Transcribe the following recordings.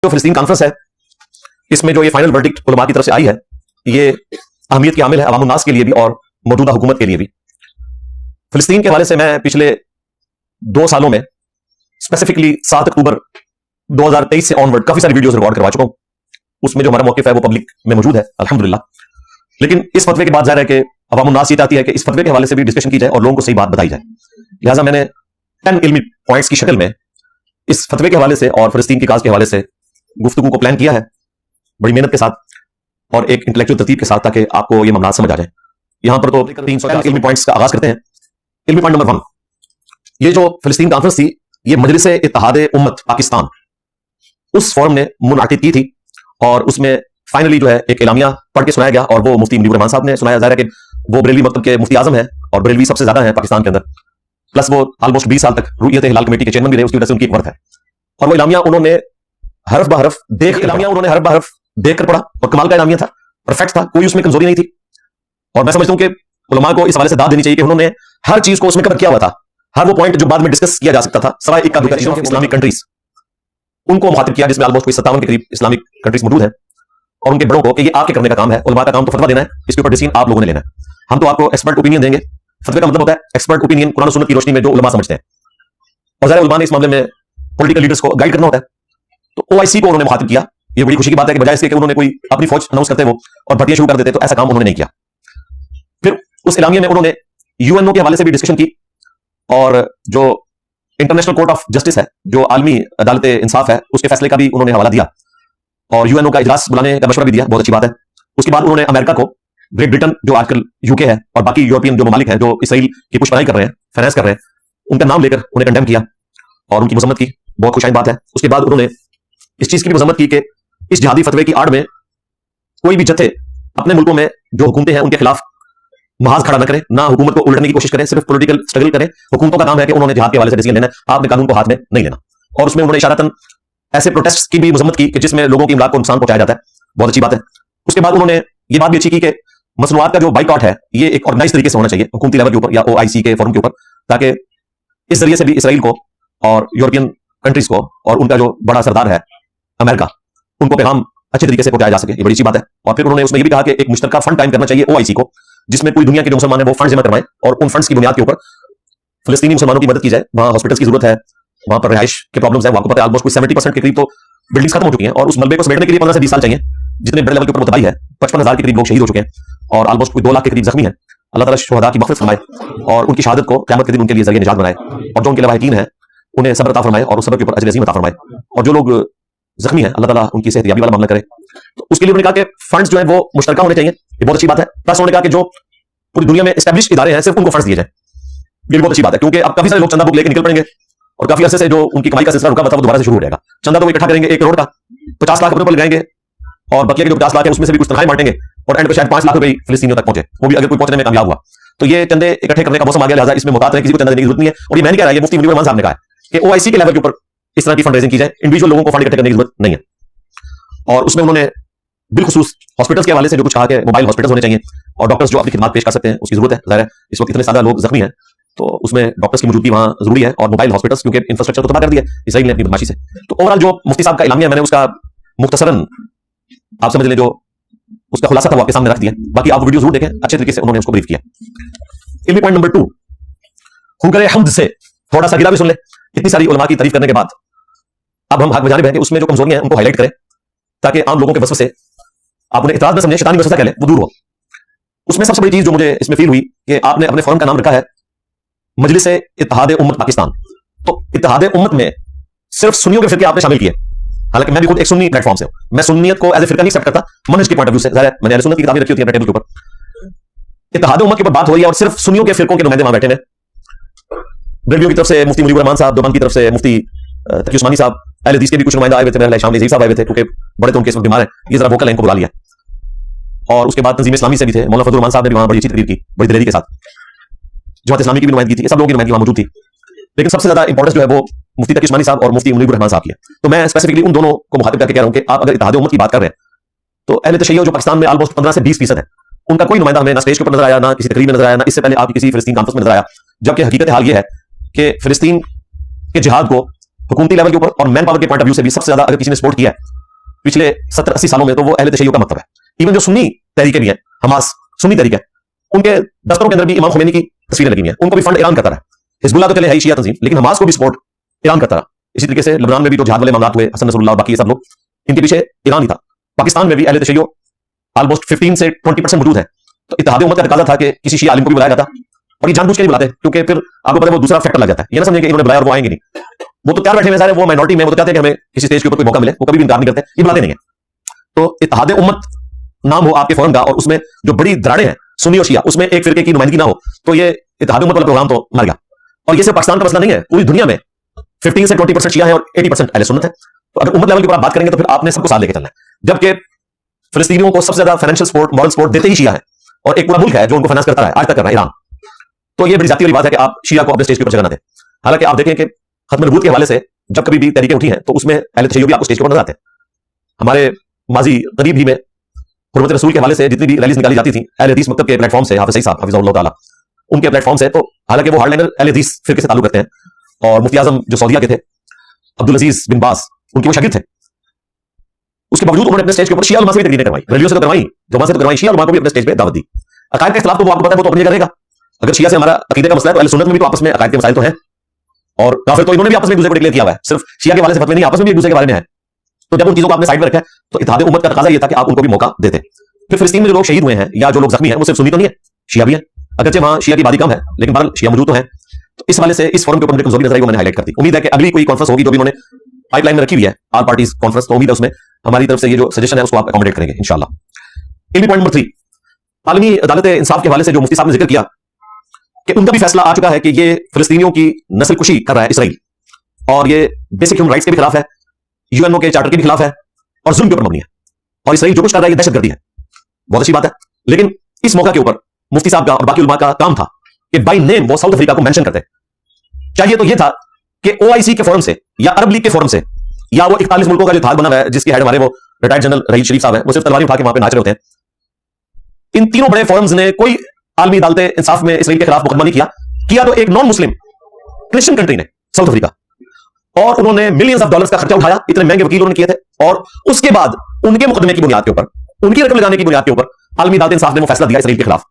जो फिलिस्तीन कॉन्फ्रेंस है, इसमें जो ये फाइनल वर्डिक्ट उलमा की तरफ से आई है, ये अहमियत की हामिल है अवाम उन्नास के लिए भी और मौजूदा हुकूमत के लिए भी। फिलिस्तीन के हवाले से मैं पिछले 2 सालों में स्पेसिफिकली 7 अक्टूबर 2023 से ऑनवर्ड काफी सारी वीडियोस रिकॉर्ड करवा चुका हूं। उसमें जो हमारा मौकिफ है वो पब्लिक में मौजूद है अल्हम्दुलिल्लाह। लेकिन इस फतवे के बाद जाहिर है कि अवाम उन्नास ये चाहती है कि इस फतवे के हवाले से भी डिस्कशन की जाए और लोगों को सही बात बताई जाए। लिहाजा मैंने 10 इल्मी पॉइंट्स की शक्ल में इस फतवे के हवाले से और फिलिस्तीन की काज के हवाले से गुफ्तगू को प्लान किया है, बड़ी मेहनत के साथ और एक इंटेलेक्चुअल तरतीब के साथ, ताकि आपको ये मामला समझ आ जाए। यहां पर तो 300 इल्मी पॉइंट्स का आगाज करते हैं। इल्मी पॉइंट नंबर 1, ये जो फिलिस्तीन कॉन्फ्रेंस थी, ये मजलिस इत्तेहाद उम्मत पाकिस्तान उस फोरम ने मुनाकिद की थी और उसमें फाइनली जो है एक एलामिया पढ़ के सुनाया गया और वो मुफ्ती मुजीबुर रहमान साहब ने सुनाया। जाहिर है कि वो बरेलवी मकतब के मुफ्ती आजम है और बरेलवी सबसे ज्यादा है पाकिस्तान के अंदर, प्लस वो ऑलमोस्ट 20 साल तक रुयत हिलाल कमेटी के चेयरमैन भी रहे, उसकी वजह से उनकी एक वर्थ है। और वो इलामिया उन्होंने हरफ बहरफ देख कर पढ़ा और कमाल का इलामिया था, परफेक्ट था, कोई उसमें कमजोरी नहीं थी। और मैं समझता हूं कि उलमा को इस हवाले से दाद देनी चाहिए कि उन्होंने हर चीज को उसमें कवर किया हुआ था। हर वो पॉइंट जो बाद में डिस्कस किया जा सकता था, सवाए इक्का दुक्का चीजों के इस्लामिक कंट्रीज, उनको मुखातिब किया, जिसमें ऑलमोस्ट 57 के करीब इस्लामिक कंट्रीज मौजूद हैं। और उनके बड़ों को कि ये आपके करने का काम है, उलमा का काम तो फतवा देना है, इसके ऊपर डिसीजन आप लोगों ने लेना है। हम तो आपको एक्सपर्ट ओपिनियन देंगे। फतवे का मतलब होता है एक्सपर्ट ओपिनियन, कुरान और सुन्नत की रोशनी में जो उलमा समझते हैं। और ज़ाहिर उलमा ने इस मामले में पॉलिटिकल लीडर्स को गाइड करना होता है, तो ओआईसी को उन्होंने मुखातिब किया। ये बड़ी खुशी की बात है कि बजाय इसके कि उन्होंने कोई अपनी फौज अनाउंस करते वो और भर्तियां शुरू कर देते, तो ऐसा काम उन्होंने नहीं किया। फिर उस इलामिया में उन्होंने यूएनओ के हवाले से भी डिस्कशन की और जो इंटरनेशनल कोर्ट ऑफ जस्टिस है, जो आलमी अदालत इंसाफ है, उसके फैसले का भी उन्होंने हवाला दिया और यूएनओ का इजलास बुलाने का मशवरा भी दिया। बहुत अच्छी बात है। उसके बाद उन्होंने अमेरिका को, ग्रेट ब्रिटेन जो आजकल यूके है और बाकी यूरोपियन जो ममालिक हैं जो इसराइल की पुष्पनाई कर रहे हैं, फाइनेंस कर रहे हैं, उनका नाम लेकर उन्हें कंडेम किया और उनकी मजम्मत की। बहुत खुशाइन बात है। उसके बाद उन्होंने इस चीज की भी मजम्मत की कि इस जिहादी फतवे की आड़ में कोई भी जत्थे अपने मुल्कों में जो हुकूमतें हैं उनके खिलाफ महाज खड़ा न करें, ना हुकूमत को उलटने की कोशिश करें, सिर्फ पॉलिटिकल स्ट्रगल करें। हुकूमतों का काम है कि उन्होंने जिहाद के हवाले से डिसीजन लेना है, आपने कानून को हाथ में नहीं लेना। और उसमें उन्होंने इशारतन ऐसे प्रोटेस्ट की भी मजम्मत की कि जिसमें लोगों की इमलाक को नुकसान पहुंचाया जाता है। बहुत अच्छी बात है। उसके बाद उन्होंने ये बात भी अच्छी की कि मसनूआत का जो बाइकआउट है, ये एक ऑर्गेनाइज तरीके से होना चाहिए हुकूमती लेवल के ऊपर या ओआईसी के फोरम के ऊपर, ताकि इस जरिए से भी इसराइल को और यूरोपियन कंट्रीज को और उनका जो बड़ा सरदार है अमेरिका, उनको पैगाम अच्छे तरीके से पहुंचाया जा सके। ये बड़ी अच्छी बात है। और फिर उन्होंने उसमें ये भी कहा कि एक मुश्तरका फंड टाइम करना चाहिए ओआईसी को, जिसमें पूरी दुनिया के जो मुसलमान है वो फंड जमा करवाएं और उन फंड्स की बुनियाद के ऊपर फिलिस्तीनी मुसलमानों की मदद की जाए। वहां हॉस्पिटल्स की जरूरत है, वहां पर रिहाइश के प्रॉब्लम्स है, आपको पता है ऑलमोस्ट 70% के करीब तो बिल्डिंग्स खत्म हो चुकी हैं और उस मलबे को समेटने के लिए 15 से 20 साल चाहिए। जितने बड़े लेवल के ऊपर तबाही है, 55,000 के करीब लोग शहीद हो चुके हैं और ऑलमोस्ट 2 लाख के करीब जख्मी हैं। अल्लाह ताला शुहदा की मग़फ़िरत फरमाए और उनकी शहादत को क़यामत के दिन उनके लिए जरिए निजात बनाए और जो उनके लवाहिकीन हैं उन्हें सब्र अता फरमाए और उस सब्र के ऊपर अजर अज़ीम अता फरमाए। और जो लोग जख्मी हैं, अल्लाह ताला उनकी सेहतयाबी वाला मामला करे। तो उसके लिए उन्होंने कहा कि फंड्स जो है वो मुश्तरका होने चाहिए। ये बहुत अच्छी बात है। प्लस उन्होंने कहा कि जो पूरी दुनिया में एस्टैब्लिश इदारे हैं, सिर्फ उनको फंड्स दिए जाए। ये बहुत अच्छी बात है, क्योंकि अब काफी सारे लोग चंदा बुक लेकर निकल पड़ेंगे और काफी अरसे से जो उनकी कमाई का सिलसिला रुका हुआ था वो दोबारा से शुरू हो जाएगा। चंदा तो वो इकट्ठा करेंगे, 1 करोड़ का 50 लाख अपने ऊपर लगाएंगे और बाकी के जो 50 लाख है उसमें से भी कुछ तनख्वाहें बांटेंगे और एंड पे शायद 5 लाख रुपए फिलिस्तीनियों तक पहुंचे, वो भी अगर कोई पहुंचने में कामयाब हुआ। तो ये चंदे इकट्ठे करने का मौसम आ गया, लिहाजा इसमें मुतात है, किसी को चंदा देने की जरूरत नहीं है। और ये मैं नहीं कह रहा, ये मुफ्ती मुजीबुर रहमान साहब ने कहा है कि ओआईसी के लेवल के ऊपर इस तरह की फंड रेजिंग की जाए, इंडिविजुअल लोगों को फंड इकट्ठे करने की जरूरत नहीं है। और उसमें उन्होंने बिलखुसूस हॉस्पिटल्स के हवाले से जो कुछ कहा कि मोबाइल हॉस्पिटल्स होने चाहिए और डॉक्टर्स जो अपनी खिदमत पेश कर सकते हैं उसकी जरूरत है। जाहिर है इस वक्त इतने ज्यादा लोग जख्मी हैं तो उसमें डॉक्टर्स की मौजूदगी वहां जरूरी है और मोबाइल हॉस्पिटल्स, क्योंकि इंफ्रास्ट्रक्चर तो तबाह कर दिया इसराइल ने अपनी बदमाशी से। तो ओवरऑल जो मुफ्ती साहब का इलामिया मैंने उसका मुख्तसरन आप समझ लें, जो उसका खुलासा था वो आपके सामने रख दिया। बाकी आप वीडियो जरूर देखें, अच्छे तरीके से उन्होंने उसको ब्रीफ किया। इल्मी पॉइंट नंबर 2, हुनकर हम्द से थोड़ा सा गिला भी सुन ले। इतनी सारी उलमा की तारीफ करने के बाद अब हम हक बजानिब है कि उसमें जो कमजोरियां हैं उनको हाईलाइट करें, ताकि आम लोगों के वसवसे आप उन्हें इतराज न समझें, शैतानी वसवसा कह लें, वो दूर हो। उसमें सबसे बड़ी चीज जो मुझे इसमें फील हुई कि आपने अपने फोरम का नाम रखा है मजलिस इत्तेहाद उम्मत पाकिस्तान। तो इत्तेहाद उम्मत में सिर्फ सुन्नियों के फिरके आपने शामिल किए। हालांकि मैं भी खुद एक सुन्नी प्लेटफॉर्म से हूं, मैं सुन्नियत को एज ए फिरका नहीं एक्सेप्ट करता, मनहज के पॉइंट ऑफ व्यू से। मैंने अहले सुन्नत की किताबें रखी होती हैं अपने टेबल के ऊपर। इत्तेहाद उम्मत के ऊपर बात हो रही है और सिर्फ सुन्नियों के फिरकों के नुमाइंदे वहां बैठे हैं। बरेलवियों की तरफ से मुफ्ती मुजीबुर रहमान साहब, देवबंद की तरफ से मुफ्ती तकी उस्मानी साहब, अहले हदीस के भी कुछ नुमाइंदे आए हुए थे, मेरे शाम नज़ीर साहब आए हुए थे, क्योंकि बड़े तो उनके इस वक्त बीमार हैं, ये जरा वोकल इनको बुला लिया। और उसके बाद तंजीम इस्लामी से भी थे, मौलाना फजलुर रहमान साहब ने भी वहां बड़ी अच्छी तकरीर की, बड़ी दिलेरी के साथ। जमात इस्लामी की भी नुमाइंदगी थी, सब लोगों की नुमाइंदगी वहां मौजूद थी। लेकिन सबसे ज्यादा इंपॉर्टेंस जो है वो मुफ्ती तकी उस्मानी साहब और मुफ्ती मुजीबुर रहमान साहब की है। तो मैं स्पेसिफिकली उन दोनों को मुखातिब करके कह रहा हूं कि आप अगर इत्तेहाद उम्मत की बात कर रहे हैं तो अहले तशय्युअ जो पाकिस्तान में ऑलमोस्ट 15 से 20% है, उनका कोई नुमाइंदा हमें ना स्टेज के ऊपर नजर आया, ना किसी तकरीर में नजर आया, ना इससे पहले आपकी किसी फिलिस्तीन कॉन्फ्रेंस में नजर आया। जबकि हकीकत हाल ये है कि फिलिस्तीन के जिहाद को हुकूमती लेवल के ऊपर और मैन पावर के पॉइंट ऑफ व्यू से भी सबसे ज्यादा अगर किसी ने सपोर्ट किया है पिछले 70-80 सालों में, तो वो अहले तशय्युअ का मकतब है। इवन जो सुन्नी तहरीकें भी हैं, हमास सुन्नी तहरीक है, उनके दफ्तरों के अंदर भी इमाम खुमैनी की तस्वीरें लगी हुई हैं। उनको भी फंड ईरान करता रहा। हिजबुल्लाह तो चले है शिया तंजीम, लेकिन हमास को भी सपोर्ट ईरान करता रहा। इसी तरीके से लेबनान में भी जो जिहाद वाले मामलात हुए, हसन नसरुल्लाह और बाकी सब लोग, इनके पीछे ईरान ही था। पाकिस्तान में भी अहले तशय्युअ ऑलमोस्ट 15 से 20% मौजूद है। तो इत्तेहाद उम्मत का तकाजा था कि किसी शिया आलिम को भी बुलाया जाता, और ये जानबूझ के नहीं बुलाते, क्योंकि फिर आपको पता है वो दूसरा फैक्टर लग जाता है। ये ना समझें कि इन्होंने बुलाया और वो आएंगे नहीं, वो तो तैयार बैठे हुए सारे, वो माइनॉरिटी में, वो तो चाहते हैं कि हमें किसी स्टेज के ऊपर कोई मौका मिले, वो कभी भी इंकार नहीं करते, ये बुलाते नहीं है। तो इत्तेहाद उम्मत नाम हो आपके फोरम का, और उसमें जो बड़ी दराड़े हैं सुन्नी और शिया, उसमें एक फिरके की नुमाइंदगी ना हो, तो ये इत्तेहाद उम्मत वाला प्रोग्राम तो मर गया। और ये सिर्फ पाकिस्तान का मसला नहीं है, पूरी दुनिया में 15 से 20% शिया है और 80% अहले सुन्नत है। तो अगर उम्मत लेवल के ऊपर आप बात करेंगे तो फिर आपने सबको साथ लेके चलना है। जबकि फिलिस्तीनियों को सबसे ज्यादा फाइनेंशियल सपोर्ट, मॉरल सपोर्ट देते ही शिया है, और एक पूरा मुल्क है जो उनको फाइनेंस करता है, आज तक कर रहा है, ईरान। तो ये बड़ी जाती वाली बात है कि आप शिया को अपने स्टेज के ऊपर जगह ना दें। हालांकि आप देखें कि खत्म नबूवत के हवाले से जब कभी भी तहरीकें उठी हैं, तो उसमें अहले तशय्युअ भी आपको स्टेज के ऊपर नजर आते हैं। हमारे माजी करीब ही में हुर्मत रसूल के हवाले से जितनी भी रैलीज निकाली जाती थी अहले हदीस मकतब के प्लेटफॉर्म से, हाफिज सईद साहब हफिज़हुल्लाह ताला, उनके प्लेटफॉर्म से, तो हालांकि वो हार्डलाइनर अहले हदीस फिरके से ताल्लुक रखते हैं, और मुफ्ती आजम जो सऊदीया के थे अब्दुल अजीज बिन बास, उनके वो शागिर्द थे। उसके बावजूद उन्होंने अपने स्टेज के ऊपर शिया उलमा से भी तकरीरें करवाई, रलियों से तो करवाई, जमा से तो करवाई, शिया उलमा को भी अपने स्टेज पे दावत दी। अकायद का इख्तिलाफ तो वो आपको पता है, वो तो अपनी जगह रहेगा। अगर शिया से हमारा अकीदे का मसला है तो अहले सुन्नत में भी तो आपस में अकायद के मसाइल तो हैं, और काफिर तो इन्होंने भी आपस में एक दूसरे को डिक्लेयर किया हुआ है, सिर्फ शिया के वाले से फतवे नहीं, आपस में भी एक दूसरे के बारे में है। तो जब उन चीजों को आपने साइड में रखा है, तो इत्तेहाद उम्मत का तकाजा ये था कि आप उनको भी मौका देते। फिर फिलिस्तीन में जो लोग शहीद हुए हैं या जो लोग जख्मी हैं, वो सिर्फ सुन्नी तो नहीं है, शिया भी है। अगरचे वहां शिया की आबादी कम है, लेकिन बहरहाल शिया मौजूद तो है। तो इस वाले से इस फोरम के ऊपर मुझे कमजोरी नजर आई, वो मैंने हाईलाइट कर दी। उम्मीद है कि अगली कोई कॉन्फ्रेंस होगी जो भी उन्होंने पाइपलाइन में रखी हुई है, ऑल पार्टीज कॉन्फ्रेंस, तो उम्मीद है उसमें हमारी तरफ से ये जो सजेशन है उसको आप अकोमोडेट करेंगे इंशाल्लाह। इल्मी पॉइंट नंबर 3, आलमी अदालत इंसाफ के हवाले से जो मुफ्ती साहब ने जिक्र किया कि उनका भी फैसला आ चुका है कि ये फिलिस्तीनियों की नस्ल कुशी कर रहा है इसराइल, और ये बेसिक ह्यूमन राइट्स के भी खिलाफ है, यूएनओ के चार्टर के भी खिलाफ है, और जुल्म के ऊपर मबनी है, और इसराइल जो कुछ कर रहा है ये दहशतगर्दी है। बहुत अच्छी बात है, लेकिन इस मौका के ऊपर मुफ्ती साहब का और बाकी उलमा का काम था कि बाय नेम वो साउथ अफ्रीका को मेंशन करते। चाहिए तो ये था कि ओआईसी के फोरम से या अरब लीग के फोरम से, या वो 41 मुल्कों का जो थाल बना हुआ है जिसके हेड हमारे वो रिटायर्ड जनरल रहील शरीफ साहब हैं, वो सिर्फ तलवारी उठा के वहां पे नाच रहे होते हैं। इन तीनों बड़े फोरम्स ने कोई आलमी अदालत इंसाफ में इसराइल के खिलाफ मुकदमा नहीं किया तो एक नॉन मुस्लिम क्रिश्चियन कंट्री ने, साउथ अफ्रीका, और उन्होंने मिलियंस ऑफ डॉलर्स का खर्चा उठाया, इतने महंगे वकील उन्होंने किए थे, और उसके बाद उनके मुकदमे की बुनियाद के ऊपर, उनकी रकम लगाने की बुनियाद के ऊपर आलमी अदालत इंसाफ ने वो फैसला दिया इसराइल के खिलाफ।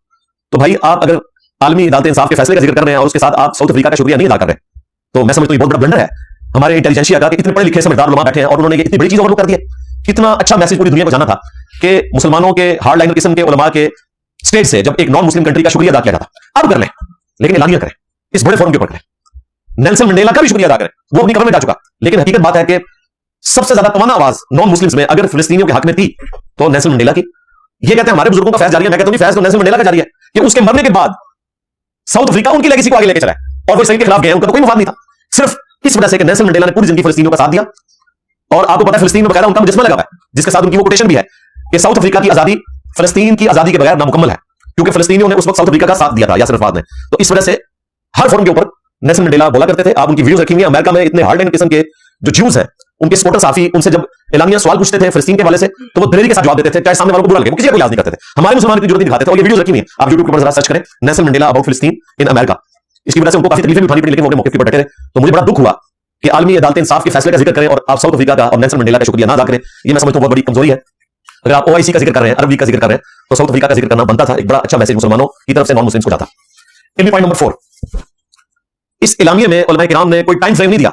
तो भाई आप अगर आलमी अदालत इंसाफ के फैसले का जिक्र कर रहे हैं और उसके साथ आप साउथ अफ्रीका का शुक्रिया नहीं अदा कर रहे, तो मैं समझता हूं ये बहुत बड़ा ब्लंडर है हमारे इंटेलिजेंसिया का कि इतने पढ़े लिखे समझदार उलमा बैठे हैं और उन्होंने ये इतनी बड़ी चीज ओवरलुक कर दी है। कितना अच्छा मैसेज पूरी दुनिया को जाना था कि मुसलमानों के हार्डलाइनर किस्म के उलमा के स्टेज से जब एक नॉन मुस्लिम कंट्री का शुक्रिया अदा किया जाता, अब कर लें, लेकिन एलानिया करें, इस बड़े फोरम के ऊपर करें। नेल्सन मंडेला का भी शुक्रिया अदा करें, वो अपनी गवर्नमेंट आ चुका, लेकिन हकीकत बात है कि सबसे ज्यादा तवाना आवाज नॉन मुस्लिम्स में अगर फिलिस्तीनियों के हक में थी तो नेल्सन मंडेला की। ये कहते हैं हमारे बुजुर्गों का फैज जारी है, मैं कहता हूं फैज तो नेल्सन मंडेला का जारी है कि उसके मरने के बाद साउथ अफ्रीका उनकी लेगेसी को आगे लेके चला है, और वो इसराइल के खिलाफ गए, उनका तो कोई मुफाद नहीं था, सिर्फ इस वजह से कि नेल्सन मंडेला ने पूरी जिंदगी फिलिस्तीनियों का साथ दिया। और आपको पता है फिलिस्तीन में बकायदा उनका मुजस्समा लगा हुआ है, जिसके साथ उनकी वो कोटेशन भी है कि साउथ अफ्रीका की आजादी फिलिस्तीन की आजादी के बगैर नामुकम्मल है, क्योंकि फिलिस्तीनियों ने उस वक्त साउथ अफ्रीका का साथ दिया था यासिर अरफात ने। तो इस वजह से हर फोरम के ऊपर नेल्सन मंडेला बोला करते थे। आप उनकी वीडियोस रखी हुई हैं, अमेरिका में इतने हार्डलाइन किस्म के जो ज्यूज हैं उनके सपोर्टर साफी उनसे जब एलानिया सवाल पूछते थे फिलिस्तीन के वाले से, तो वो दलेरी के साथ जवाब देते थे, चाहे सामने वालों को बुरा लगे, वो किसी को याद नहीं करते थे। हमारे मुसलमान इतनी जरूरत नहीं दिखाते थे, और ये वीडियोस रखी हुई हैं, आप यूट्यूब पर जरा सर्च करें नेल्सन मंडेला अबाउट फिलिस्तीन इन अमेरिका। इसकी वजह से उनको काफी तकलीफें भी उठानी पड़ी, लेकिन वो अपने मौके पर डटे रहे। तो मुझे बड़ा दुख हुआ कि आलमी अदालत इंसाफ के फैसले का जिक्र करें और आप साउथ अफ्रीका का और नेल्सन मंडेला का शुक्रिया ना अदा करें, ये मैं समझता हूं बहुत बड़ी कमजोरी है। अगर आप ओआईसी का जिक्र कर रहे हैं, अरब लीग का जिक्र कर रहे हैं, तो साउथ अफ्रीका का जिक्र करना बनता था, एक बड़ा अच्छा मैसेज मुसलमानों की तरफ से नॉन मुस्लिम्स को जाता। इल्मी पॉइंट नंबर 4, इस इलामिये में उलमाए किराम ने कोई टाइम फ्रेम नहीं दिया,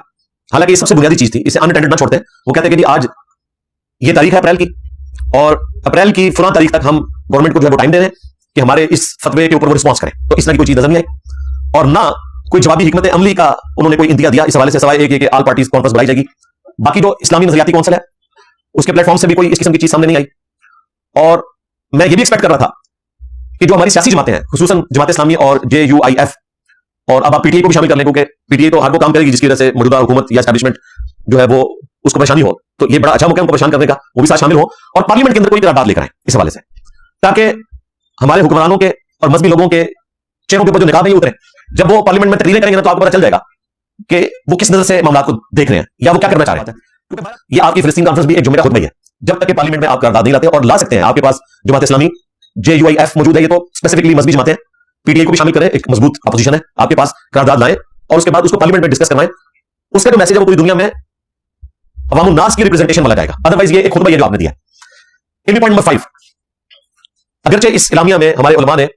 हालांकि ये सबसे बुनियादी चीज थी, इसे अनअटेंडेड ना छोड़ते। वो कहते हैं कि आज ये तारीख है अप्रैल की, और अप्रैल की फलां तारीख तक हम गवर्नमेंट को जो है वो टाइम दे रहे हैं कि हमारे इस फतवे के ऊपर वो रिस्पॉन्स करें। तो इस तरह की कोई चीज नजर नहीं आई, और ना कोई जवाबी हिकमत अमली का उन्होंने कोई इंतजा दिया इस हवाले से, सवाए एक ऑल पार्टीज कॉन्फ्रेंस बुलाई जाएगी। बाकी जो इस्लामी नजरियाती कौंसिल है उसके प्लेटफॉर्म से भी कोई इस किस्म की चीज सामने नहीं आई। और मैं ये भी एक्सपेक्ट कर रहा था कि जो हमारी सियासी जमातें हैं, खुसूसन जमात इस्लामी और JUIF, और अब आप पीटीआई को भी शामिल कर लें, क्योंकि पीटीआई तो हर वो काम करेगी जिसकी वजह से मौजूदा हुकूमत या एस्टैब्लिशमेंट जो है वो उसको परेशानी हो, तो ये बड़ा अच्छा मौका है उनको परेशान करने का, वो भी साथ शामिल हो और पार्लियामेंट के अंदर कोई करारदाद लेकर आए इस हवाले से, ताकि हमारे हुक्मरानों के और मजहबी लोगों के चेहरों के ऊपर जो निकाह नहीं उतरे। जब वो पार्लियामेंट में तकरीरें करेंगे ना, तो आपको पता चल जाएगा कि वो किस नजर से मामला को देख रहे हैं या वो क्या करना चाह रहे हैं। क्योंकि ये आपकी फिलिस्तीन कॉन्फ्रेंस भी एक जुम्मे का खुतबा ही है, जब तक कि पार्लियामेंट में आप करारदाद नहीं लाते, और ला सकते हैं आपके पास जमात इस्लामी JUIF मौजूद है, ये तो स्पेसिफिकली मजहबी जमातें, पीटीआई को भी शामिल करें, एक मजबूत अपोजिशन है आपके पास, करारदाद लाएं और उसके बाद उसको पार्लियामेंट में डिस्कस करवाएं। उसका जो मैसेज है वो पूरी दुनिया में अवामुन नास की रिप्रेजेंटेशन वाला जाएगा, अदरवाइज ये एक खुतबा जो आपने दिया है। पॉइंट नंबर 5, अगरचे इस इलामिया में हमारे उलमा ने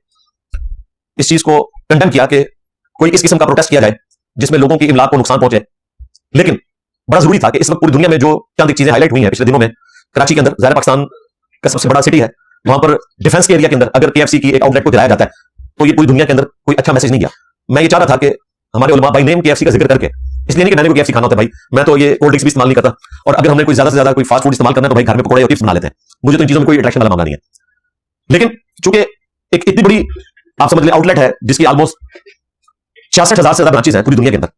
इस चीज को कंडेम किया कि कोई इस किस्म का प्रोटेस्ट किया जाए जिसमें लोगों की इमलाक को नुकसान पहुंचे, लेकिन बड़ा जरूरी था कि इस वक्त पूरी दुनिया में जो चंद चीजें हाईलाइट हुई हैं पिछले दिनों में, कराची के अंदर ज़ाहिर पाकिस्तान का सबसे बड़ा सिटी है, वहां पर डिफेंस के एरिया के अंदर अगर KFC की एक आउटलेट को गिराया जाता है तो ये पूरी दुनिया के अंदर कोई अच्छा मैसेज नहीं गया। मैं ये चाह रहा था कि हमारे उलमा बाई नेम KFC का जिक्र करके, इसलिए नहीं कि मैंने कोई KFC खाना होता है भाई, मैं तो ये कोल्ड ड्रिंक्स भी इस्तेमाल नहीं करता, और अगर हमने कोई ज्यादा से ज्यादा कोई फास्ट फूड इस्तेमाल करना है तो भाई घर में पकौड़े और चिप्स बना लेते हैं, मुझे तो इन चीजों में कोई अट्रैक्शन वाला मामला नहीं है। लेकिन चूंकि एक इतनी बड़ी आप समझ लें आउटलेट है जिसकी ऑलमोस्ट 66,000 से ज्यादा ब्रांचेस हैं पूरी दुनिया के अंदर,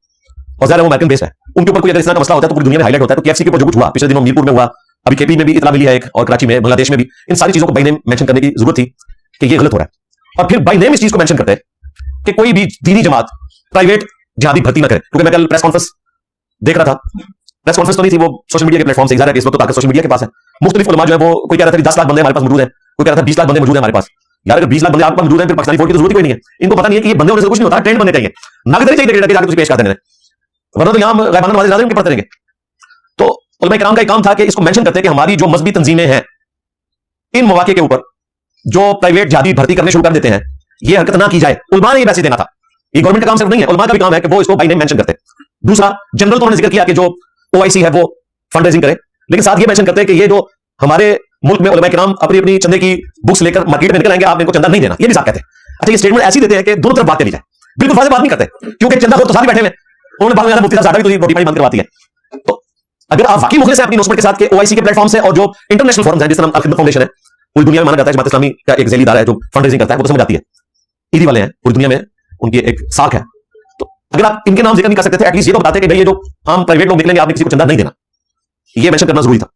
और ज्यादा वो अमेरिकन बेस्ड है, उनके ऊपर कोई अगर इस तरह का मसला होता है तो पूरी दुनिया में हाईलाइट होता है। तो KFC के ऊपर जो कुछ हुआ पिछले दिनों मीरपुर में हुआ, अभी KP में भी इतला मिली है एक, और कराची में, बांग्लादेश में भी, इन सारी चीजों को बाई नेम मेंशन करने की जरूरत थी कि ये गलत हो रहा है। और फिर बाई नेम इस चीज को मेंशन करते हैं कि कोई भी दीनी जमात प्राइवेट जिहादी भर्ती ना करे, क्योंकि मैं कल प्रेस कॉन्फ्रेंस देख रहा था, प्रेस कॉन्फ्रेंस तो नहीं थी, वो सोशल मीडिया के प्लेटफॉर्म से इस वक्त तो ताकत सोशल मीडिया के पास है, मुख्तलिफ उलमा जो है वो कोई कह रहा था कि 10 लाख बंदे हमारे पास मौजूद है, कोई कह रहा था 20 लाख बंदे मौजूद है हमारे पास। यार अगर 20 लाख बंदे आपके पास मौजूद हैं फिर पाकिस्तानी फौज की तो जरूरत कोई नहीं है, इनको पता नहीं है कि ये बंदे होने से कुछ नहीं होता, ट्रेंड बनने चाहिए, नागरिक चाहिए क्रिकेट के जाकर कुछ पेश कर देने, वरना तो यहां गायबाना नवाज़ इजाज़त उनके पढ़ते रहेंगे। तो उलमा किराम का काम था कि इसको मेंशन करते हैं कि हमारी जो मजहबी तंजीमें हैं इन मौके के ऊपर जो प्राइवेट जिहादी भर्ती करने शुरू कर देते हैं, ये हरकत ना की जाए। उलमा ने ये मैसेज देना था, ये गवर्नमेंट का काम सिर्फ नहीं है, उलमा का भी काम है कि वो इसको बाई नेम मेंशन करते हैं। दूसरा, जनरल तो उन्होंने जिक्र किया कि जो OIC है वो फंड रेजिंग करे, लेकिन साथ ये मेंशन करते हैं कि ये जो हमारे मुल्क में उलमा किराम अपनी अपनी चंदे की बुक्स लेकर मार्केट में निकल आएंगे, आप इनको चंदा नहीं देना, ये भी साथ कहते हैं। अच्छा, ये स्टेटमेंट ऐसी देते हैं कि दोनों तरफ बात चली जाए, बिल्कुल वाज़ेह बात नहीं करते, क्योंकि चंदा खोर तो साथ ही बैठे हुए, उन्होंने बाद में मुफ्ती साहब भी तो रोटी पानी बंद करवाती है। तो अगर आप वाकई मुखलिस हैं अपनी नौसमत के साथ के OIC के प्लेटफॉर्म से और जो इंटरनेशनल फोरम है जिस तरह अल-खिदमत फाउंडेशन है, पूरी दुनिया में माना जाता है जमात इस्लामी का एक ज़ैली इदारा है जो फंड रेजिंग करता है, वो तो समझ आती है, ईदी वाले हैं पूरी दुनिया में, उनकी एक साख है। तो अगर आप इनके नाम जिक्र नहीं कर सकते थे, एटलीस्ट ये तो बताते कि भाई ये जो आम प्राइवेट लोग निकलेंगे आपने किसी को चंदा नहीं देना, ये मेंशन करना जरूरी था।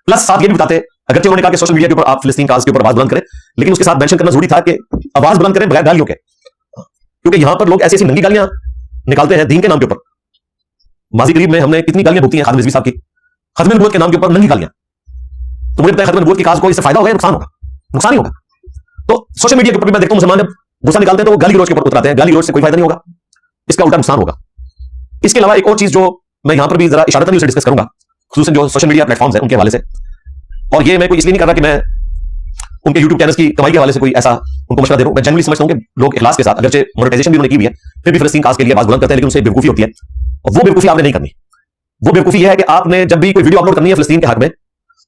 प्लस साथ ये भी बताते, अगर उन्होंने कहा कि सोशल मीडिया के ऊपर आप फिलिस्तीन काज के ऊपर आवाज बुलंद करें, लेकिन उसके साथ मेंशन करना जरूरी था कि आवाज बुलंद करें बगैर गालियों के, क्योंकि यहां पर लोग ऐसी ऐसी नंगी गालियां निकालते हैं दीन के नाम के ऊपर। माजी करीब में हमने कितनी गालियां भुगती हैं खादिम रिजवी साहब की, खत्म नबूवत के नाम के ऊपर नंगी गालियां। तो मुझे पता है खत्म नबूवत की काज को इससे फायदा होगा या नुकसान होगा? नुकसान ही होगा। तो सोशल मीडिया के ऊपर भी मैं देखता हूं मुसलमान जब गुस्सा निकालते हैं तो वो गाली गलौज के ऊपर उतराते हैं, गाली गलौज से कोई फायदा नहीं होगा, इसका उल्टा नुकसान होगा। इसके अलावा एक और चीज जो मैं यहां पर भी जरा इशारतन उसे डिस्कस करूंगा, खुसूसन जो सोशल मीडिया प्लेटफॉर्म्स हैं उनके हवाले से, और ये मैं कोई इसलिए नहीं कर रहा कि मैं उनके यूट्यूब चैनल्स की कमाई के हवाले से कोई ऐसा उनको मशवरा दे रहा हूं। मैं जनरली समझता हूं कि लोग इखलास के साथ, अगरचे मोनेटाइजेशन भी उन्होंने की हुई है, फिर भी फिलिस्तीन काज के लिए आवाज बुलंद करते हैं, लेकिन उनसे बेवकूफी होती है, और वो बेवकूफी आपने नहीं करनी। वो बेवकूफी यह है कि आपने जब भी कोई वीडियो अपलोड करनी है फिलिस्तीन के हक में,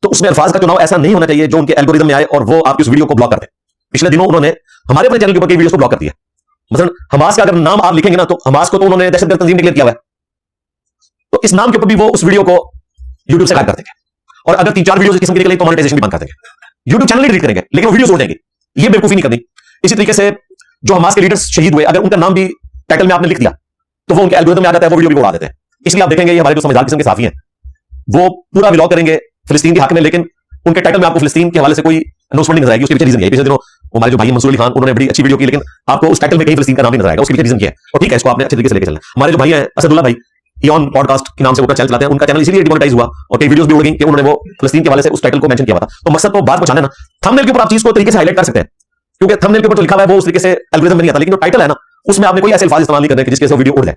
तो उसमें अल्फाज का चुनाव ऐसा नहीं होना चाहिए जो उनके एल्गोरिदम में आए और वो आपकी उस वीडियो को ब्लॉक कर दे। पिछले दिनों उन्होंने हमारे अपने चैनल के ऊपर कई वीडियोस को ब्लॉक कर दिया। मतलब हमास का अगर नाम आप लिखेंगे ना, तो हमास को तो उन्होंने दहशतगर्द तंजीम डिक्लेयर किया हुआ है, तो इस नाम के ऊपर भी वो उस वीडियो को यूट्यूब से गायब कर देंगे, और अगर 3-4 वीडियोस इस किस्म की निकलेंगी तो मोनेटाइजेशन भी बंद कर देंगे, यूट्यूब चैनल ही डिलीट करेंगे, लेकिन वो वीडियो छोड़ देंगे। ये बेवकूफी नहीं करनी। इसी तरीके से जो हमास के लीडर्स शहीद हुए, अगर उनका नाम भी टाइटल में आपने लिख दिया तो वो उनके एल्गोरिदम में आ जाता है, वो वीडियो भी उड़ा देते हैं। इसलिए आप देखेंगे ये हमारे जो समझदार किस्म के साफी हैं वो पूरा व्लॉग करेंगे फिलिस्तीन के हक में, लेकिन उनके टाइटल में आपको फिलिस्तीन के हवाले से कोई अनाउंसमेंट नहीं नजर आएगी। उसके पीछे रीजन है, पिछले दिनों हमारे जो भाई मंसूर अली खान उन्होंने बड़ी अच्छी वीडियो की, लेकिन आपको उस टाइटल में कहीं फिलिस्तीन का नाम नहीं नजर आएगा। उसके पीछे रीजन क्या है, और ठीक है, इसको आपने अच्छे तरीके से लेकर चलना। हमारे जो भाई हैं असदुल्ला भाई, ऑन पॉडकास्ट के नाम से वो चैनल चलाते हैं, उनका चैनल इसीलिए डिमोनेटाइज हुआ और कई वीडियोस भी उड़ गई कि उन्होंने वो फिलिस्तीन के हवाले से उस टाइटल को मेंशन किया हुआ था। तो मकसद तो बात पहुंचाना ना, थंबनेल के ऊपर आप चीज को तरीके से हाईलाइट कर सकते हैं, क्योंकि थंबनेल के ऊपर जो लिखा हुआ है वो उस तरीके से एल्गोरिदम में नहीं आता, लेकिन जो टाइटल है ना उसमें आपने कोई ऐसे अल्फाज इस्तेमाल नहीं करने जिसके से वीडियो उड़ जाए,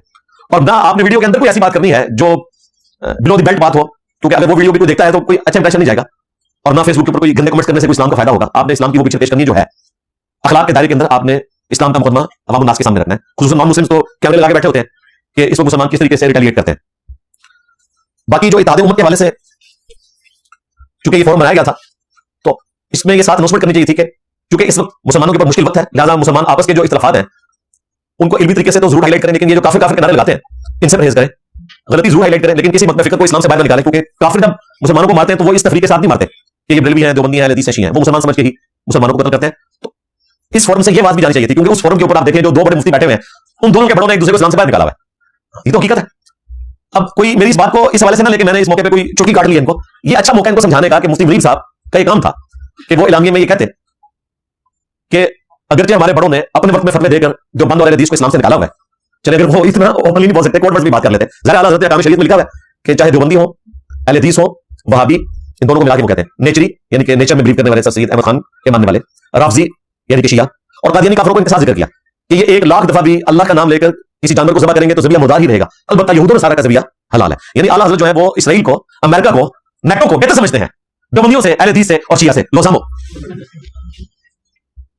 और ना आपने वीडियो के अंदर कोई ऐसी बात करनी है जो बिलो द बेल्ट बात हो, क्योंकि अगर वो वीडियो भी कोई देखता है तो कोई अच्छा इंप्रेशन नहीं जाएगा, और ना फेसबुक के ऊपर कोई गंदे कमेंट्स करने से कोई इस्लाम का फायदा होगा। आपने इस्लाम की वो पिक्चर पेश करनी जो है अखलाक के दायरे के अंदर, आपने इस्लाम का मुकदमा अवाम उन्नास के सामने रखना है। खुसूसन नॉन मुस्लिम्स तो कैमरे लगा के बैठे होते हैं कि इसको मुसलमान किस तरीके से रिटेलिएट करते हैं। बाकी जो इत्तेहाद उम्मत के हवाले से चूंकि ये फोरम बनाया गया था, तो इसमें ये साथ अनाउंसमेंट करनी चाहिए थी कि चूंकि इस वक्त मुसलमानों के ऊपर मुश्किल वक्त है, लिहाजा मुसलमान आपस के जो इख्तिलाफात हैं उनको इल्मी तरीके से तो जरूर हाईलाइट करें, लेकिन ये जो काफिर काफिर के नारे लगाते हैं इनसे परहेज करें, गलती जरूर हाईलाइट करें, लेकिन किसी मत में फिक्र को इस्लाम से बाहर निकालें, क्योंकि काफिर जब मुसलमानों को मारते हैं तो वो इस तफरीक के साथ नहीं मारते कि ये बरेलवी हैं, देवबंदी हैं, हदीस हैं, वो मुसलमान समझ के ही मुसलमानों को कत्ल करते हैं। तो इस फोरम से ये बात भी जानी चाहिए थी, क्योंकि उस फोरम के ऊपर आप देखें जो दो बड़े मुफ्ती बैठे हुए हैं, उन दोनों के बड़ों ने एक दूसरे को इस्लाम से बाहर निकाला हुआ है, ये तो हकीकत है। अब कोई मेरी इस बात को इस हवाले से ना लेके मैंने इस मौके पे कोई चुटकी काट ली है इनको, ये अच्छा मौका इनको समझाने का कि मुफ्ती मुनीब साहब का ये काम था कि वो इलामिया में ये कहते कि अगरचे हमारे बड़ों ने अपने वक्त में फतवे देकर जो बंद और हदीस को इस्लाम से निकाला हुआ है, चले अगर वो इतना ओपनली नहीं बोल सकते, कोर्ट में भी बात कर लेते हैं, जरा आला हज़रत अहकाम शरीयत में लिखा हुआ है कि चाहे देवबंदी हो, अहले हदीस हो, वहाबी, इन दोनों को मिला के वो कहते हैं नेचरी, यानी कि नेचर में बिलीव करने वाले सर सैयद अहमद खान के मानने वाले, राफजी यानी कि शिया, और कादियानी काफिरों को इनके साथ जिक्र किया कि ये 1 लाख दफा भी अल्लाह का नाम लेकर किसी जानवर को ज़बह करेंगे तो ज़बिया मुर्दार ही रहेगा। अलबत्ता यहूद और नसारा का ज़बिया हलाल है। यानी आला हज़रत जो है वो इसराइल को, अमेरिका को, नेटो को बेहतर समझते हैं डोमिनियो से, अहले हदीस से और शिया से, लोसामो।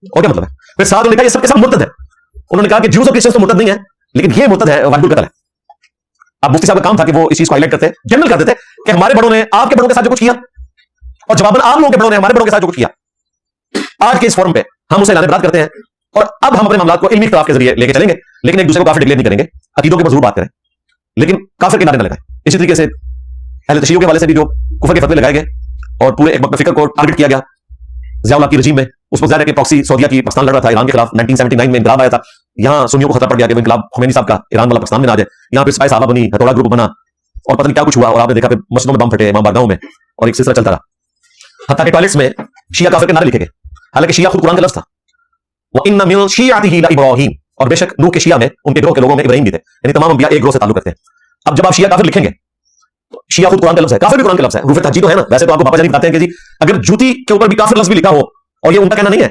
और क्या मतलब है? फिर साथ उन्होंने कहा ये सब के सब मुर्तद है। उन्होंने कहा कि ज्यूज और क्रिश्चियंस तो मुर्तद नहीं है, लेकिन ये मुर्तद है, वाहिदुल कत्ल है। अब मुफ्ती साहब का काम था कि वो इस चीज को हाईलाइट करते, जनरल कर देते कि हमारे बड़ों ने आपके बड़ों के साथ जो कुछ किया, और जवाबन आप लोगों के बड़ों ने हमारे बड़ों के साथ जो कुछ किया, आज के इस फोरम पे हम उसे ऐलान बरात करते हैं। और अब हम अपने मामलात को इल्मी इख्तिलाफ के जरिए लेके चलेंगे, लेकिन एक दूसरे को काफिर डिक्लेयर नहीं करेंगे, अकीदों के ऊपर जरूर बात करें, लेकिन काफिर के नारे न लगाएं। इसी तरीके से अहले तशय्युअ के हवाले से भी जो कुफर के फतवे लगाए गए और पूरे एक वक्त फिक्र को टारगेट किया गया ज़िया उल हक की रजीम में, उस वक्त ज़ाहिर है कि प्रॉक्सी सऊदीया की पाकिस्तान लड़ रहा था ईरान के खिलाफ। 1979 में इनकलाब आया था, यहां सुन्नियों को खतरा पड़ गया कि इनकलाब खुमैनी साहब का ईरान वाला पाकिस्तान में ना आ जाए। यहां पे स्पाई साहबा बनी, हथौड़ा ग्रुप बना और पता नहीं क्या कुछ हुआ, और आपने देखा कि मस्जिदों में बम फटे, इमाम बारगाहों में, और एक सिलसिला चलता रहा। हत्ता के टॉयलेट्स में शिया काफिर के नारे लिखे गए, हालांकि शिया खुद कुरान का लफ्ज था, वो इन्ना मिन शियातिही इब्राहीम, और बेशक नूह के शिया में, उनके ग्रोह के लोगों में इब्राहीम भी थे, यानी तमाम अंबिया एक ग्रोह से ताल्लुक रखते हैं। अब जब आप शिया काफिर लिखेंगे तो शिया खुद कुरान का लफ्ज है, काफिर भी कुरान का लफ्ज है, रूफ़े तहज्जी तो है ना। वैसे तो आपको बाबा जानी बताते हैं कि जी अगर जूती के ऊपर भी काफिर लफ्ज भी लिखा हो, और ये उनका कहना नहीं है,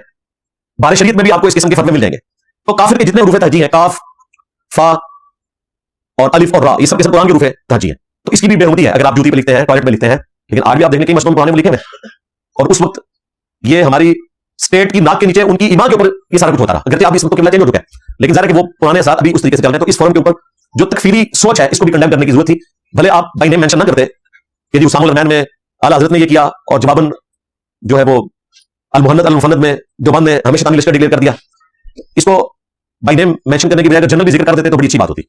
बारे शरीयत में भी आपको इस किस्म के फतवे मिल जाएंगे। तो काफिर के जितने रूफ़े तहज्जी हैं, काफ, फा और अलिफ और रा, ये सब के सब कुरान के रूफ़े तहज्जी हैं। तो इसकी भी बेहुदी है अगर आप जूती पे लिखते हैं, टॉयलेट में लिखते हैं, लेकिन आज भी आप देखने की मस्जिदों में कुरान में लिखे हैं। और उस वक्त ये हमारी स्टेट की नाक के नीचे उनकी ईमान के ऊपर ये सारा कुछ होता रहा, अगर आप इस वक्त किबला चेंज हो चुका है, लेकिन ज़ाहिर है कि वो पुराने साथ भी उस तरीके से चल रहे हैं। तो इस फोरम के ऊपर जो तकफीरी सोच है, इसको भी कंडेम करने की जरूरत थी। भले आप बाई नेम मेंशन ना करते कि जी उसामुल अरमान में आला हज़रत ने ये किया, और जवाबन जो है वो अल मुहन्नद अल मुफन्नद में देवबंद ने हमें शैतानी लश्कर डिक्लेयर कर दिया, इसको बाई नेम मेंशन करने की बजाय अगर जनरल भी जिक्र कर देते तो बड़ी अच्छी बात होती।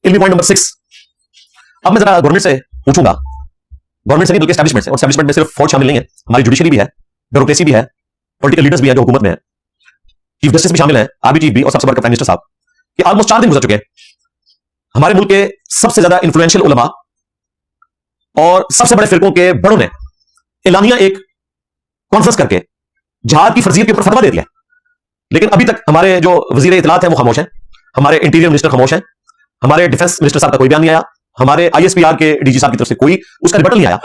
इल्मी पॉइंट नंबर 6, अब मैं जरा गवर्नमेंट से पूछूंगा, गवर्नमेंट से नहीं बल्कि एस्टैब्लिशमेंट से, और एस्टैब्लिशमेंट में सिर्फ फौज शामिल नहीं है, हमारी जुडिशरी भी है, ब्यूरोक्रेसी भी है, पॉलिटिकल लीडर्स भी है जो हुकूमत में है, चीफ जस्टिस भी शामिल है, आर्मी चीफ भी, और सबसे बड़का प्राइम मिनिस्टर साहब, कि ऑलमोस्ट 4 दिन गुजर चुके हैं। हमारे मुल्क के सबसे ज्यादा इन्फ्लुएंशियल उलमा और सबसे बड़े फिरकों के बड़ों ने एलानिया एक कॉन्फ्रेंस करके जिहाद की फर्जियत के ऊपर फतवा दे दिया, लेकिन अभी तक हमारे जो वजीर इतलात हैं वो खामोश हैं, हमारे इंटीरियर मिनिस्टर खामोश हैं, हमारे डिफेंस मिनिस्टर साहब का कोई बयान नहीं आया, हमारे ISPR के डीजी साहब की तरफ से कोई उसका रिबटल नहीं आया।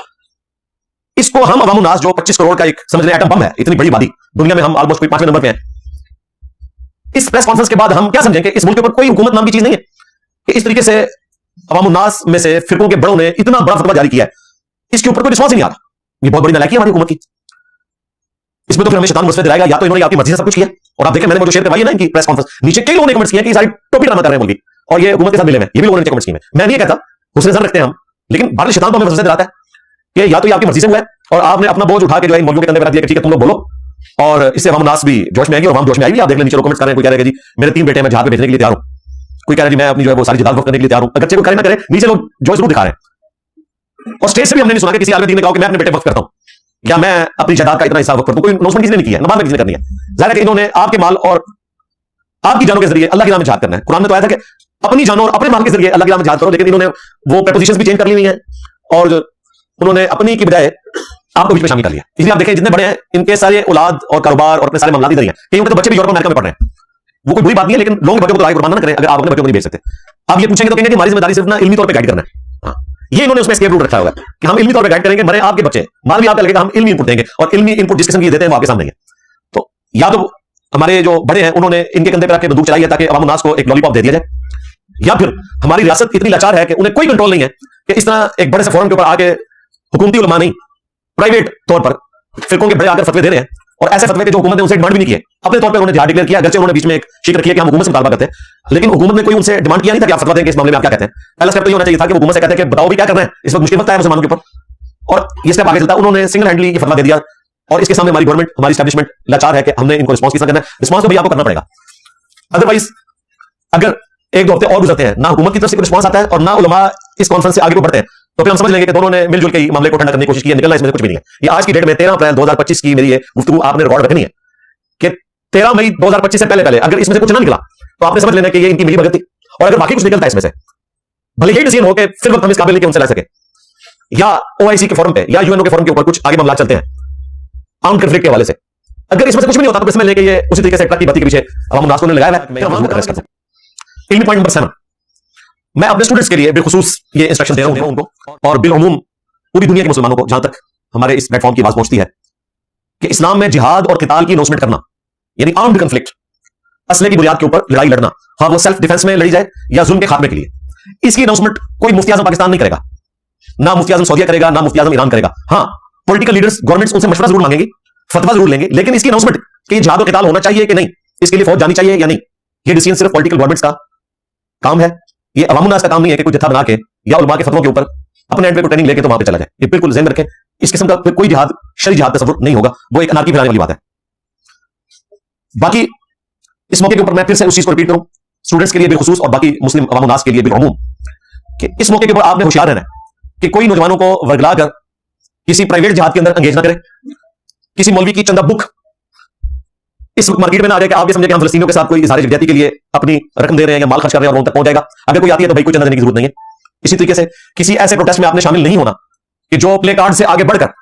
इसको हम अवाम उन्नास जो 25 करोड़ का एक समझ रहे एटम बम है, इतनी बड़ी आबादी दुनिया में, हम ऑलमोस्ट कोई 5वें नंबर पे हैं। इस प्रेस कॉन्फ्रेंस के बाद हम क्या समझें कि इस मुल्क के ऊपर कोई हुकूमत नाम की चीज नहीं है, कि इस तरीके से अवाम उन्नास में से फिरकों के बड़ों ने इतना बड़ा फतवा जारी किया है, इसके ऊपर कोई रिस्पॉन्स ही नहीं आ रहा। ये बहुत बड़ी नालायकी है हमारी हुकूमत की। इसमें तो फिर हमें शैतान मुझसे दिलाएगा, या तो इन्होंने आपकी मर्जी से सब कुछ किया, और आप देखें मैंने वो जो शेयर करवाई है ना इनकी प्रेस कॉन्फ्रेंस, नीचे कई लोगों ने कमेंट्स किए कि सारी टोपी ड्रामा कर रहे हैं मुल्क, और ये हुकूमत के साथ मिले हैं, ये भी लोगों ने कमेंट्स किए। मैं नहीं कहता, हुस्न ज़न रखते हैं हम, लेकिन भारतीय शैतान तो हमें वजह से दिलाता है कि या तो ये आपकी मर्जी से हुआ है, और आपने अपना बोझ उठा के जो है मौलवियों के कंधे पर रख दिया कि ठीक है तुम लोग बोलो, और इससे अवाम उन्नास भी जोश में आएगी, और अवाम जोश में आएगी। आप देख लें नीचे लोग कमेंट्स कर रहे हैं, कोई कह रहा है कि जी मेरे 3 बेटे मैं जहाज पे भेजने के लिए तैयार हूं, कोई कह रहा है जी मैं अपनी जो है वो सारी जायदाद वक्त करने के लिए तैयार हूं। अगर कोई करे ना करे, नीचे लोग जोश जरूर दिखा रहे हैं। और स्टेज से भी हमने नहीं सुना कि किसी आलिम दीन ने कहा कि मैं अपने बेटे वक्त करता हूं, या मैं अपनी जायदाद का इतना हिस्सा वक्त करता हूं। कोई अनाउंसमेंट किसी ने नहीं किया, नमाज में किसी ने करनी है। जाहिर है कि इन्होंने आपके माल और आपकी जानों के जरिए अल्लाह के नाम में जिहाद करना है। कुरान में तो आया था कि अपनी जानों और अपने माल के जरिए अल्लाह के नाम में जिहाद करो, लेकिन इन्होंने वो प्रपोजिशंस भी चेंज कर ली हुई हैं, और उन्होंने अपनी की बजाय आपको बीच में शामिल कर लिया। इसलिए आप देखें जितने बड़े हैं इनके सारे औलाद और कारोबार और अपने सारे मामलात इधर ही हैं। कई उनके तो बच्चे भी यूरोप अमेरिका में पढ़ रहे हैं, वो कोई बुरी बात नहीं है, लेकिन लोग बच्चों को तो राय कुर्बान ना करें अगर आप अपने बच्चों को नहीं भेज सकते। आप ये पूछेंगे तो कहेंगे कि हमारी जिम्मेदारी सिर्फ ना इल्मी तौर पे गाइड करना है। ये इन्होंने उसमें स्केप रूट रखा हुआ है कि हम इल्मी तौर पे गाइड करेंगे, मरे आपके बच्चे, माल भी आपका लगेगा, हम इल्मी इनपुट देंगे, और इल्मी इनपुट जिस किस्म की देते हैं वो आपके सामने है। तो या तो हमारे जो बड़े हैं उन्होंने इनके कंधे पर आके बंदूक चलाई है ताकि अवाम उन्नास को एक लॉलीपॉप दे दिया जाए, या फिर हमारी रियासत इतनी लाचार है कि उन्हें कोई कंट्रोल नहीं है कि इस तरह एक बड़े से फोरम के ऊपर आके हुकूमती उलमा नहीं, प्राइवेट तौर पर फिरकों के बड़े आकर फतवे दे रहे हैं, और ऐसे फतवे के जो हुकूमत ने उनसे डिमांड भी नहीं किए, अपने तौर पर उन्होंने जिहाद डिक्लेयर किया। अगरचे उन्होंने बीच में एक शिक्र किया कि हम हुकूमत से मुतालबा करते हैं, लेकिन हुकूमत ने कोई उनसे डिमांड किया नहीं था कि आप फतवा देंगे इस मामले में, आप क्या कहते हैं। पहला स्टेप तो ये होना चाहिए था कि हुकूमत से कहते हैं कि बताओ भी क्या करना है, इस वक्त मुश्किल वक्त है मुसलमानों के ऊपर, और ये स्टेप आगे चलता। उन्होंने सिंगल हैंडली ये फतवा दे दिया, और इसके सामने हमारी गवर्नमेंट, हमारी एस्टैब्लिशमेंट लाचार है कि हमने इनको रिस्पॉन्स किस करना है। रिस्पॉन्स तो भाई आपको करना पड़ेगा, अदरवाइज अगर 1-2 हफ्ते और गुजरते हैं, ना हुकूमत की तरफ से रिस्पॉन्स आता है और ना उलमा इस कॉन्फ्रेंस से आगे को बढ़ते हैं, तो फिर हम समझ लेंगे कि दोनों ने मिलजुल के ही मामले को ठंडा करने की कोशिश की है, निकलना इसमें कुछ भी नहीं है। ये आज की डेट में 13 अप्रैल 2025 की मेरी ये गुफ्तगू आपने रिकॉर्ड रखनी है कि 13 मई 2025 से पहले अगर इसमें से कुछ ना निकला तो आपने समझ लेना कि ये इनकी मिली भगत थी, और अगर बाकी कुछ निकलता है इसमें से, भले ही डिसीजन हो कि फिर वक्त हम इस काबिल नहीं कि उनसे ला सके, या OIC के फोरम पे या UNO के फोरम के ऊपर कुछ आगे मामला चलते हैं आर्म्ड कन्फ्लिक्ट के हवाले से, अगर इसमें से कुछ भी नहीं होता तो समझ लें कि ये उसी तरीके से ट्रक की बत्ती के पीछे अवाम उन्नास को लगाया है। इल्मी पॉइंट नंबर 7, मैं अपने स्टूडेंट्स के लिए बिलखुसूस ये इंस्ट्रक्शन दे रहा हूं उनको, और बिलअमूम पूरी दुनिया के मुसलमानों को, जहां तक हमारे इस प्लेटफॉर्म की आवाज पहुंचती है, कि इस्लाम में जिहाद और क़िताल की अनाउंसमेंट करना, यानी आर्म्ड कन्फ्लिक्ट, असले की बुनियाद के ऊपर लड़ाई लड़ना, हाँ वो सेल्फ डिफेंस में लड़ी जाए या जुल्म के खात्मे के लिए, इसकी अनाउंसमेंट कोई मुफ्ती आजम पाकिस्तान नहीं करेगा, ना मुफ्ती आजम सऊदीया करेगा, ना मुफ्ती आजम ईरान करेगा। हाँ, पॉलिटिकल लीडर्स, गवर्नमेंट्स उनसे मशवरा जरूर मांगेंगे, फतवा जरूर लेंगे, लेकिन इसकी अनाउंसमेंट कि जिहाद और क़िताल होना चाहिए कि नहीं, इसके लिए फौज जानी चाहिए या नहीं, ये डिसीजन सिर्फ पॉलिटिकल गवर्नमेंट्स का काम है। ये अवामुन्नास का काम नहीं है कि कोई जत्था बना के या उलमा के फतवों के ऊपर अपने एंड पे ट्रेनिंग लेके तो वहां पे चला जाए। ये बिल्कुल ज़हन में रखें, इस किस्म का कोई जिहाद शरई जिहाद तस्वुर नहीं होगा, वो एक अनारकी फैलाने वाली बात है। बाकी इस मौके के ऊपर मैं फिर से उस चीज को रिपीट करूं, स्टूडेंट्स के लिए बिलखुसूस और बाकी मुस्लिम अवामुन्नास के लिए बिलअमूम, कि इस मौके के ऊपर आपने होशियार रहना है कि कोई नौजवानों को वर्गला कर किसी प्राइवेट जिहाद के अंदर एंगेज ना करे, किसी मौलवी की चंदा बुक इस मार्केट में ना आ जाए कि आप ये समझे कि हम फिलिस्तीनियों के साथ कोई इज़हार यकजहती के लिए अपनी रकम दे रहे हैं या माल खर्च कर रहे हैं और उन तक पहुंच जाएगा। अगर कोई आती है तो भाई कोई चंदा देने की जरूरत नहीं है। इसी तरीके से किसी ऐसे प्रोटेस्ट में आपने शामिल नहीं होना कि जो प्ले कार्ड से आगे बढ़कर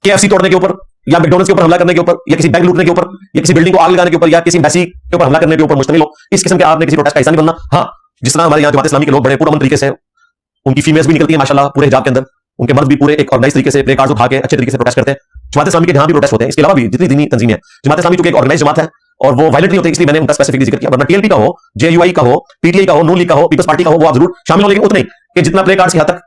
KFC तोड़ने के ऊपर या मैकडॉनल्ड्स के ऊपर हमला करने के ऊपर या किसी बैंक लूटने के ऊपर या किसी बिल्डिंग को आग लगाने के ऊपर या किसी एम्बेसी के ऊपर हमला करने के ऊपर मुश्तमिल हो। इस किस्म के आपने किसी प्रोटेस्ट का हिस्सा नहीं बनना। हाँ, जिस तरह हमारे यहाँ जमात इस्लामी के लोग बड़े पुरअमन तरीके से, उनकी फीमेल्स भी निकलती है माशाल्लाह पूरे हिजाब के अंदर, उनके मर्द भी पूरे एक ऑर्गेनाइज तरीके से प्ले कार्ड उठा के अच्छे तरीके से प्रोटेस्ट करते हैं। जमात इस्लामी के जहां भी प्रोटेस्ट होते हैं, इसके अलावा भी जितनी दीनी तंजीमें हैं, जमात इस्लामी चूंकि एक ऑर्गेनाइज जमात है और वो वायलेंट नहीं होती, इसलिए मैंने उनका स्पेसिफिकली जिक्र किया। वरना TLP का हो, JUI का हो, PTI का हो, नून लीग का हो, पीपल्स पार्टी का हो, वो आप जरूर शामिल हो, लेकिन उतने कि जितना प्ले कार्ड की हद तक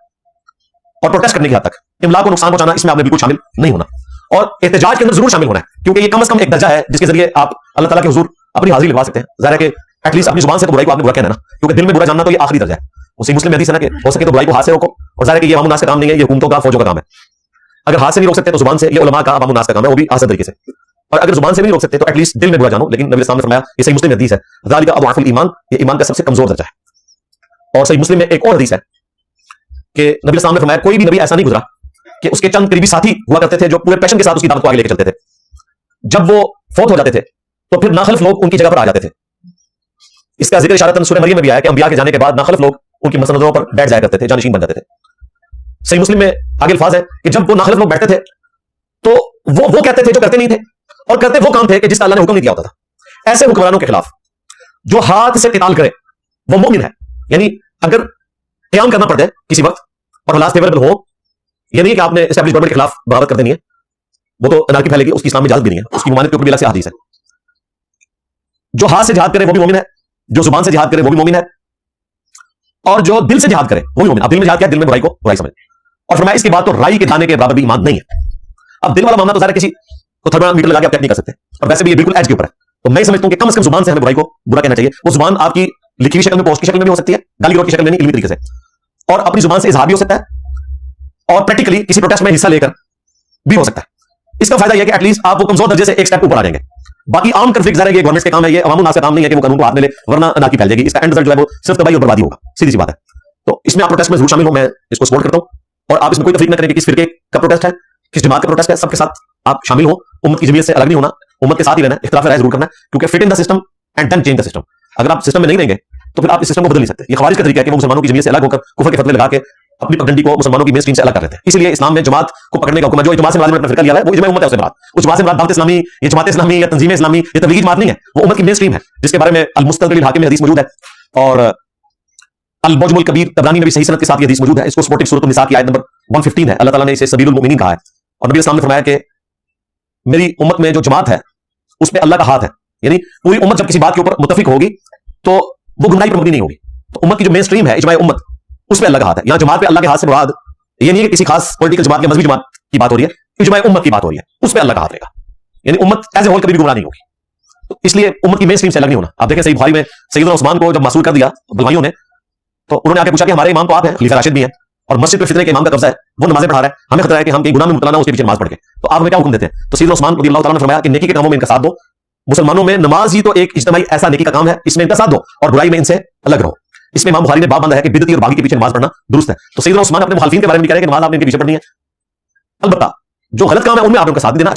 और प्रोटेस्ट करने की हद तक इमला को नुकसान पहुंचाना, इसमें आपने बिल्कुल शामिल नहीं होना। और एहतजाज के अंदर जरूर शामिल होना है, क्योंकि ये कम से कम एक दर्जा है जिसके जरिए आप अल्लाह ताला के हुजूर अपनी हाजिरी लिखवा सकते हैं। ज़ाहिर है कि एटलीस्ट अपनी जुबान से तो बुराई को आपने बुरा कहना है ना, क्योंकि दिल में बुरा जानना तो ये आखिरी दर्जा है। उसी मुस्लिम हदीस है ना कि हो सके तो बुराई को हाथ से रोको, और ज़ाहिर है कि ये अवामुन्नास का काम नहीं है, ये हुकूमतों का, फौजों का काम है। अगर हाथ से नहीं रोक सकते तो जुबान से, ये उलमा का अवामुन्नास का काम है, वो भी आसान तरीके से। और अगर जुबान से नहीं रोक सकते तो एटलीस्ट दिल में बुरा जानो। लेकिन नबी इस्लाम ने फरमाया, ये सही मुस्लिम हदीस है, ज़ालिका अज़अफुल ईमान, ये ईमान का सबसे कमजोर दर्जा है। और सही मुस्लिम में एक और हदीस है कि नबी इस्लाम ने फरमाया, कोई भी नबी ऐसा नहीं गुजरा कि उसके चंद करीबी साथी हुआ करते थे जो पूरे पैशन के साथ उसकी दावत को आगे लेकर चलते थे। जब वो फौत हो जाते थे तो फिर नाखलिफ लोग उनकी जगह पर आ जाते थे। इसका जिक्र इशारतन सूरह मरियम में भी आया कि अंबिया के जाने के बाद नाखलिफ लोग उनकी मसनदों पर बैठ जाया करते थे, जानशीन बन जाते थे। सही मुस्लिम में आगे अल्फाज है कि जब वो नाखलिफ लोग बैठते थे तो वो कहते थे जो करते नहीं थे, और करते वो काम थे कि जिसका अल्लाह ने हुक्म नहीं दिया होता था। ऐसे हुक्मरानों के खिलाफ जो हाथ से क़िताल करे वो मोमिन है। यानी अगर क़याम करना पड़े किसी वक्त और हालात फेवरेबल हो, ये नहीं कि आपने एस्टैब्लिश गवर्नमेंट के खिलाफ बगावत कर देनी है, वो तो अनारकी फैलेगी, उसकी इस्लाम में इजाजत भी नहीं है, उसकी ममानियत के ऊपर भी अलग से हदीस है। जो हाथ से जिहाद करे वो भी मोमिन है, जो जुबान से जिहाद करे वो भी मोमिन है, और जो दिल से जिहाद करे वो भी मोमिन। अब दिल में जिहाद क्या है? दिल में बुराई को बुराई समझ। और फरमाया इसके बाद तो राई के दाने के बराबर भी ईमान नहीं है। अब दिल वाला मामला तो ज़ाहिर किसी को थर्मामीटर लगा के आप चेक नहीं कर सकते, और वैसे भी ये बिल्कुल एज के ऊपर है। तो मैं समझता हूं कि कम से कम जुबान से हमें बुराई को बुरा कहना चाहिए। वो जुबान आपकी लिखी हुई शक्ल में, पोस्ट की शक्ल में भी हो सकती है, गाली गलौज की शक्ल में नहीं, इल्मी तरीके से, और अपनी जुबान से इजहार भी हो सकता है, और प्रैक्टिकली किसी प्रोटेस्ट में हिस्सा लेकर भी हो सकता है। इसका फायदा यह है कि एटलीस्ट आप वो कमजोर दर्जे से एक स्टेप ऊपर आ जाएंगे। बाकी आम कन्फ्लिक्ट ज़ाहिर है ये गवर्नमेंट के काम है, ये अवामुन्नास का काम नहीं है कि वो कानून को हाथ में ले, वरना अनारकी फैल जाएगी। इसका एंड रिजल्ट जो है वो सिर्फ तबाही और बर्बादी होगा, सीधी सी बात है। तो इसमें आप प्रोटेस्ट में जरूर शामिल हो, मैं इसको सपोर्ट करता हूं। और आप इसमें कोई तफरीक न करें कि किस फिरके का प्रोटेस्ट है, किस जमात का प्रोटेस्ट है, सबके साथ आप शामिल हो। उम्मत की जमीयत से अलग नहीं होना, उम्मत के साथ ही रहना है, इख्तिलाफ राय जरूर करना है, क्योंकि fit in the system and then change the system. अगर आप सिस्टम में नहीं रहेंगे तो फिर आप इस सिस्टम को बदल नहीं सकते। ये खवारिज का तरीका है कि वो मुसलमानों की जमीयत से अलग होकर कुफर के फतवे लगा के अपनी पगडंडी को मुसलमानों की मेन स्ट्रीम से अलग कर लेते हैं। इसलिए इस्लाम में जमात को पकड़ने का हुक्म, जो जमात से मुराद अपना फिरका लिया है वो इज्मा उम्मत है, उससे मुराद उस जमात से मुराद दावत इस्लामी, ये जमात इस्लामी या तंजीम इस्लामी, ये तबलीगी जमात नहीं है, वो उम्मत की मेन स्ट्रीम है, जिसके बारे में अल मुस्तदरिल हाकिम में हदीस मौजूद है, और अल मुजमुल कबीर तबरानी में भी सही सनद के साथ ये हदीस मौजूद है। इसको सपोर्टिंग सूरत निसा की आयत नंबर 115 है। अल्लाह ताला ने इसे सबीलुल मुमिनीन कहा है, और नबी इस्लाम ने फरमाया कि मेरी उम्मत में जो जमात है उसमें अल्लाह का हाथ है। यानी पूरी उम्मत जब किसी बात के ऊपर मुत्तफिक होगी तो वो गुमराही पर मबनी नहीं होगी। तो उम्मत की जो मेन स्ट्रीम है, इजमाए उम्मत, उसमें अल्लाह का हाथ है। यहाँ जमात पे अल्लाह के हाथ से मुराद ये नहीं है कि किसी खास पॉलिटिकल जमात या मजहबी जमात की बात हो रही है, इजमाए उम्मत की बात हो रही है, उस पर अल्लाह का हाथ रहेगा। यानी उम्मत एज ए होल कभी भी गुमराह नहीं होगी। तो इसलिए उम्मत की मेन स्ट्रीम से अलग नहीं होना। आप देखें सही बुखारी में सैयदना उस्मान को जब मासूर कर दिया बलवाइयों ने, तो उन्होंने आके पूछा कि हमारे इमाम तो आप हैं, खलीफा राशिद भी हैं, और मस्जिद पे फितने के इमाम का कब्जा है, वो नमाजें पढ़ा रहा है, हमें खतरा है कि हम कहीं गुनाह में मुब्तला ना उसके पीछे नमाज पढ़ के, तो आप हमें क्या हुक्म देते हैं? तो सैयदना उस्मान रज़ियल्लाहु तआला ने फरमाया कि नेकी के कामों में इनका साथ दो। मुसलमानों में नमाज ही तो एक इज्तिमाई ऐसा नेकी का काम है, इसमें इनका साथ दो, और बुराई में इनसे अलग रहो। इसमें इमाम बुखारी ने बाब बांधा है कि बिदअती और बागी के पीछे नमाज पढ़ना दुरुस्त है। तो सैयदना उस्मान अपने मुखालिफिन के बारे में कह रहे हैं कि नमाज आपने इनके पीछे पढ़नी है। अलबत्ता जो गलत काम है उनमें आप उनका साथ देना